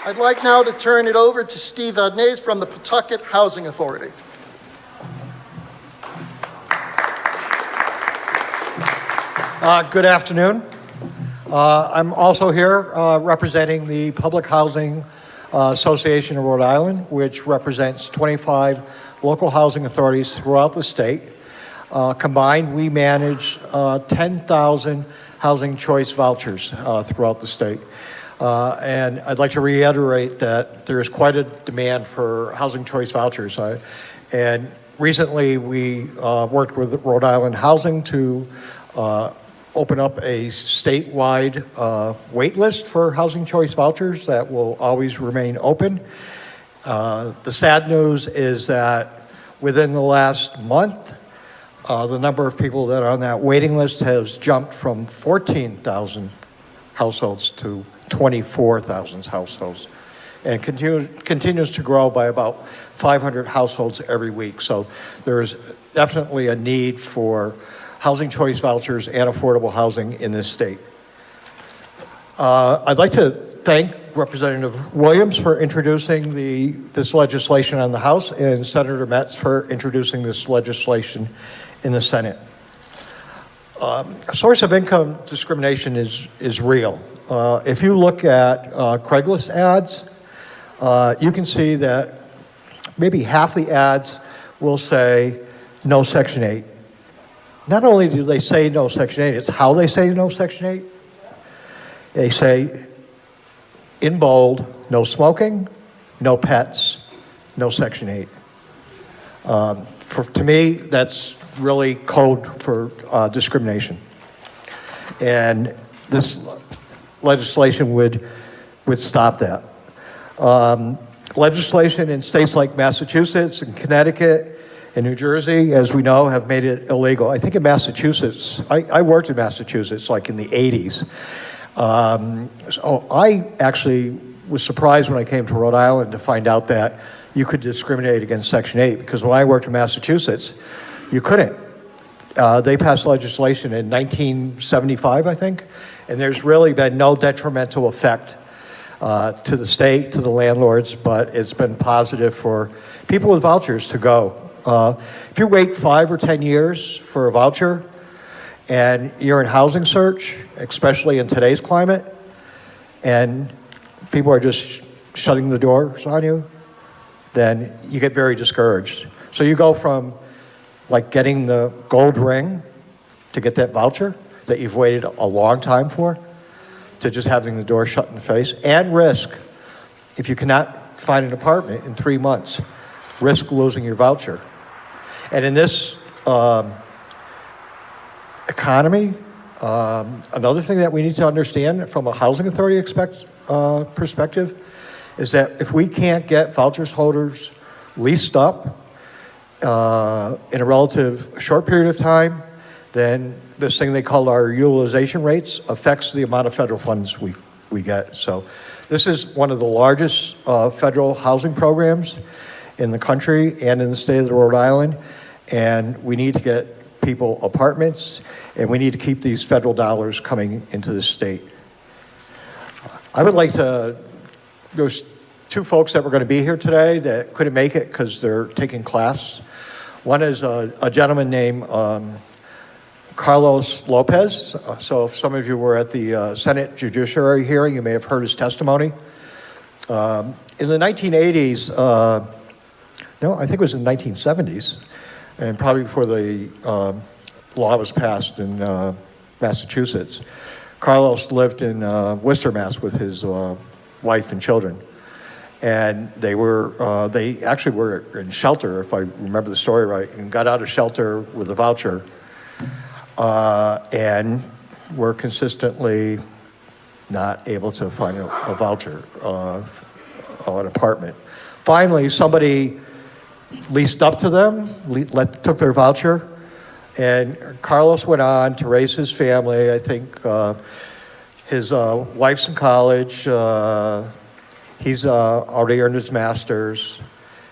I'd like now to turn it over to Steve Adnez from the Pawtucket Housing Authority. Good afternoon. I'm also here representing the Public Housing Association of Rhode Island, which represents 25 local housing authorities throughout the state. Combined, we manage 10,000 housing choice vouchers throughout the state. And I'd like to reiterate that there is quite a demand for housing choice vouchers. And recently we worked with Rhode Island Housing to open up a statewide wait list for housing choice vouchers that will always remain open. The sad news is that within the last month, the number of people that are on that waiting list has jumped from 14,000 households to 24,000 households, and continues to grow by about 500 households every week. So there's definitely a need for housing choice vouchers and affordable housing in this state. I'd like to thank Representative Williams for introducing this legislation on the House, and Senator Metz for introducing this legislation in the Senate. Source of income discrimination is real. If you look at Craigslist ads, you can see that maybe half the ads will say no Section 8. Not only do they say no Section 8, it's how they say no Section 8. They say in bold, no smoking, no pets, no Section 8. To me, that's really code for discrimination. And this legislation would stop that. Legislation in states like Massachusetts and Connecticut and New Jersey, as we know, have made it illegal. I think in Massachusetts, I worked in Massachusetts like in the 80s. So I actually was surprised when I came to Rhode Island to find out that you could discriminate against Section 8, because when I worked in Massachusetts, you couldn't. They passed legislation in 1975, I think, and there's really been no detrimental effect to the state, to the landlords, but it's been positive for people with vouchers to go. If you wait 5 or 10 years for a voucher and you're in housing search, especially in today's climate, and people are just shutting the doors on you, then you get very discouraged. So you go from like getting the gold ring to get that voucher that you've waited a long time for, to just having the door shut in the face, and risk, if you cannot find an apartment in 3 months, risk losing your voucher. And in this economy, another thing that we need to understand from a housing authority perspective is that if we can't get vouchers holders leased up in a relative short period of time, then this thing they call our utilization rates affects the amount of federal funds we get. So this is one of the largest federal housing programs in the country and in the state of Rhode Island, and we need to get people apartments, and we need to keep these federal dollars coming into the state. I would like to, there's 2 folks that were going to be here today that couldn't make it because they're taking class. One is a gentleman named Carlos Lopez. So if some of you were at the Senate Judiciary hearing, you may have heard his testimony. In the 1980s, no, I think it was in the 1970s, and probably before the law was passed in Massachusetts, Carlos lived in Worcester, Mass. With his wife and children. And they actually were in shelter, if I remember the story right, and got out of shelter with a voucher, and were consistently not able to find a voucher, an apartment. Finally, somebody leased up to them, took their voucher, and Carlos went on to raise his family. I think his wife's in college. He's already earned his master's,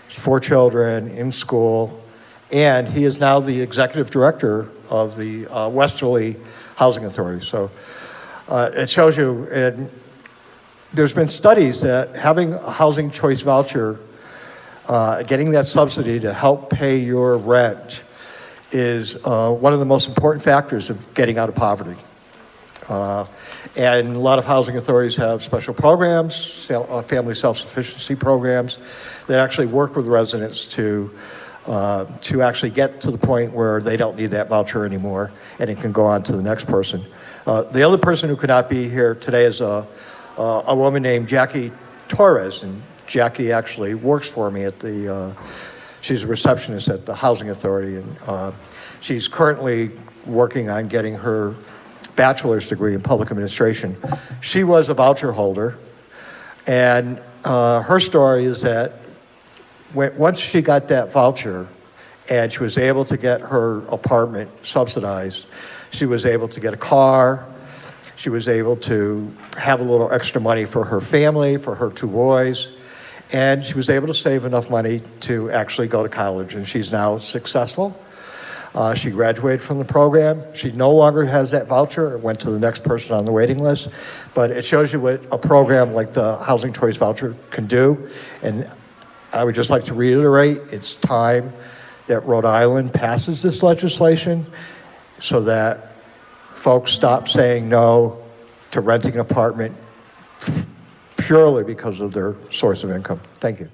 4 children in school, and he is now the executive director of the Westerly Housing Authority. So it shows you, and there's been studies that having a housing choice voucher, getting that subsidy to help pay your rent, is one of the most important factors of getting out of poverty. And a lot of housing authorities have special programs, family self-sufficiency programs, that actually work with residents to actually get to the point where they don't need that voucher anymore, and it can go on to the next person. The other person who could not be here today is a woman named Jackie Torres, and Jackie actually works for me at she's a receptionist at the Housing Authority, and she's currently working on getting her bachelor's degree in public administration. She was a voucher holder, and her story is that once she got that voucher and she was able to get her apartment subsidized, she was able to get a car, she was able to have a little extra money for her family, for her 2 boys, and she was able to save enough money to actually go to college, and she's now successful. She graduated from the program. She no longer has that voucher. It went to the next person on the waiting list. But it shows you what a program like the Housing Choice Voucher can do. And I would just like to reiterate, it's time that Rhode Island passes this legislation so that folks stop saying no to renting an apartment purely because of their source of income. Thank you.